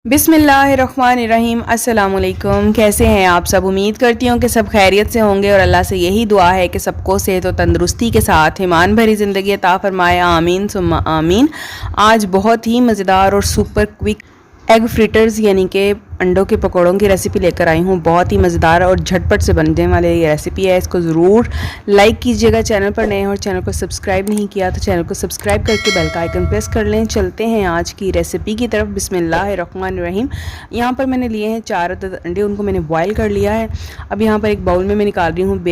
बिस्मिल्लाहिर्रहमानिर्रहीम। अस्सलाम वालेकुम। कैसे हैं आप सब? उम्मीद करती हूँ कि सब खैरियत से होंगे और अल्लाह से यही दुआ है कि सबको सेहत और तंदुरुस्ती के साथ ईमान भरी ज़िंदगी अता फरमाए। आमीन सुम्मा आमीन। आज बहुत ही मज़ेदार और सुपर क्विक एग फ्रिटर्स यानी कि अंडों के पकौड़ों की रेसिपी लेकर आई हूँ। बहुत ही मज़ेदार और झटपट से बनने वाले ये रेसिपी है। इसको ज़रूर लाइक कीजिएगा। चैनल पर नए हैं और चैनल को सब्सक्राइब नहीं किया तो चैनल को सब्सक्राइब करके बेल का आइकन प्रेस कर लें। चलते हैं आज की रेसिपी की तरफ। बिस्मिल्लाहिर्रहमानिर्रहीम। यहाँ पर मैंने लिए हैं 4 अदद अंडे, उनको मैंने बॉयल कर लिया है। अब यहाँ पर एक बाउल में मैं निकाल रही हूँ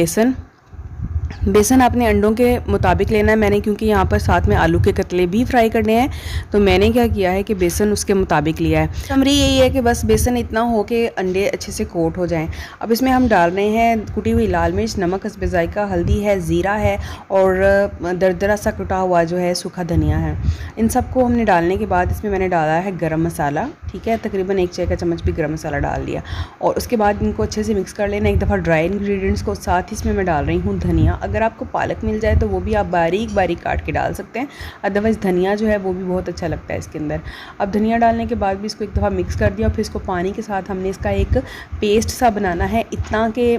बेसन आपने अंडों के मुताबिक लेना है। मैंने क्योंकि यहाँ पर साथ में आलू के कतले भी फ्राई करने हैं तो मैंने क्या किया है कि बेसन उसके मुताबिक लिया है। समरी यही है कि बस बेसन इतना हो कि अंडे अच्छे से कोट हो जाएं। अब इसमें हम डाल रहे हैं कुटी हुई लाल मिर्च, नमक, हस्बे ज़ायका, हल्दी है, ज़ीरा है और दरदरा सा कुटा हुआ जो है सूखा धनिया है। इन सबको हमने डालने के बाद इसमें मैंने डाला है गरम मसाला, ठीक है, तकरीबन 1 चाय का चम्मच भी गरम मसाला डाल दिया और उसके बाद इनको अच्छे से मिक्स कर लेना एक दफ़ा ड्राई इंग्रेडिएंट्स को। साथ ही इसमें मैं डाल रही हूँ धनिया। अगर आपको पालक मिल जाए तो वो भी आप बारीक बारीक काट के डाल सकते हैं, अदरवाइज़ धनिया जो है वो भी बहुत अच्छा लगता है इसके अंदर। अब धनिया डालने के बाद भी इसको एक दफ़ा मिक्स कर दिया और फिर इसको पानी के साथ हमने इसका एक पेस्ट सा बनाना है, इतना कि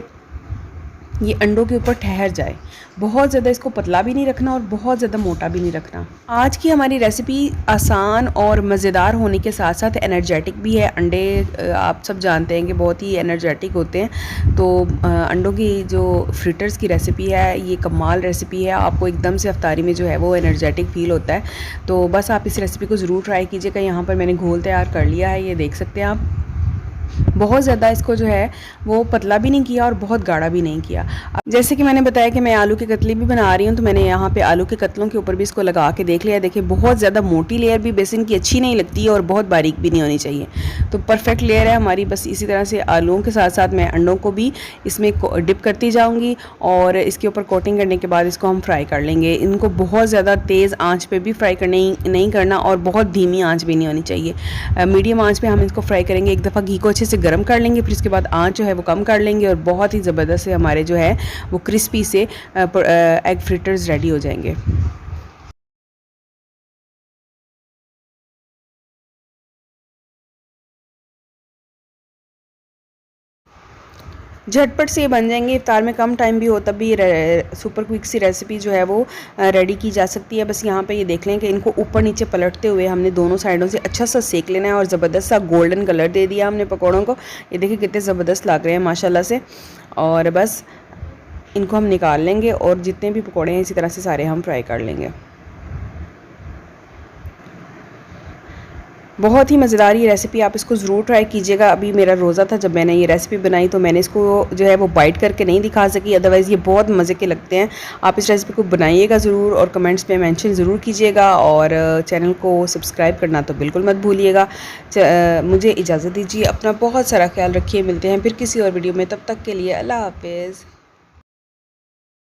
ये अंडों के ऊपर ठहर जाए। बहुत ज़्यादा इसको पतला भी नहीं रखना और बहुत ज़्यादा मोटा भी नहीं रखना। आज की हमारी रेसिपी आसान और मज़ेदार होने के साथ साथ एनर्जेटिक भी है। अंडे आप सब जानते हैं कि बहुत ही एनर्जेटिक होते हैं, तो अंडों की जो फ्रिटर्स की रेसिपी है ये कमाल रेसिपी है। आपको एकदम से अफ्तारी में जो है वो एनर्जेटिक फील होता है। तो बस आप इस रेसिपी को ज़रूर ट्राई कीजिएगा। यहाँ पर मैंने घोल तैयार कर लिया है, ये देख सकते हैं आप। बहुत ज़्यादा इसको जो है वो पतला भी नहीं किया और बहुत गाढ़ा भी नहीं किया। जैसे कि मैंने बताया कि मैं आलू के कतले भी बना रही हूँ तो मैंने यहाँ पे आलू के कतलों के ऊपर भी इसको लगा के देख लिया। देखिए बहुत ज़्यादा मोटी लेयर भी बेसन की अच्छी नहीं लगती है और बहुत बारीक भी नहीं होनी चाहिए, तो परफेक्ट लेयर है हमारी। बस इसी तरह से आलूओं के साथ साथ मैं अंडों को भी इसमें डिप करती जाऊँगी और इसके ऊपर कोटिंग करने के बाद इसको हम फ्राई कर लेंगे। इनको बहुत ज़्यादा तेज़ आँच पर भी फ्राई नहीं करना और बहुत धीमी आँच भी नहीं होनी चाहिए। मीडियम आँच पर हम इसको फ्राई करेंगे। एक दफ़ा घी को अच्छे से गर्म कर लेंगे, फिर इसके बाद आंच जो है वो कम कर लेंगे और बहुत ही ज़बरदस्त से हमारे जो है वो क्रिस्पी से एग फ्रिटर्स रेडी हो जाएंगे। झटपट से ये बन जाएंगे। इफ्तार में कम टाइम भी हो तब भी ये सुपर क्विक सी रेसिपी जो है वो रेडी की जा सकती है। बस यहाँ पे ये देख लें कि इनको ऊपर नीचे पलटते हुए हमने दोनों साइडों से अच्छा सा सेक लेना है और ज़बरदस्त सा गोल्डन कलर दे दिया हमने पकौड़ों को। ये देखिए कितने ज़बरदस्त लग रहे हैं माशाल्लाह से। और बस इनको हम निकाल लेंगे और जितने भी पकौड़े हैं इसी तरह से सारे हम फ्राई कर लेंगे। बहुत ही मज़ेदार ये रेसिपी, आप इसको ज़रूर ट्राई कीजिएगा। अभी मेरा रोज़ा था जब मैंने ये रेसिपी बनाई तो मैंने इसको जो है वो बाइट करके नहीं दिखा सकी, अदरवाइज़ ये बहुत मज़े के लगते हैं। आप इस रेसिपी को बनाइएगा ज़रूर और कमेंट्स में मेंशन ज़रूर कीजिएगा और चैनल को सब्सक्राइब करना तो बिल्कुल मत भूलिएगा। मुझे इजाज़त दीजिए, अपना बहुत सारा ख्याल रखिए। मिलते हैं फिर किसी और वीडियो में, तब तक के लिए अल्लाह हाफ़िज़।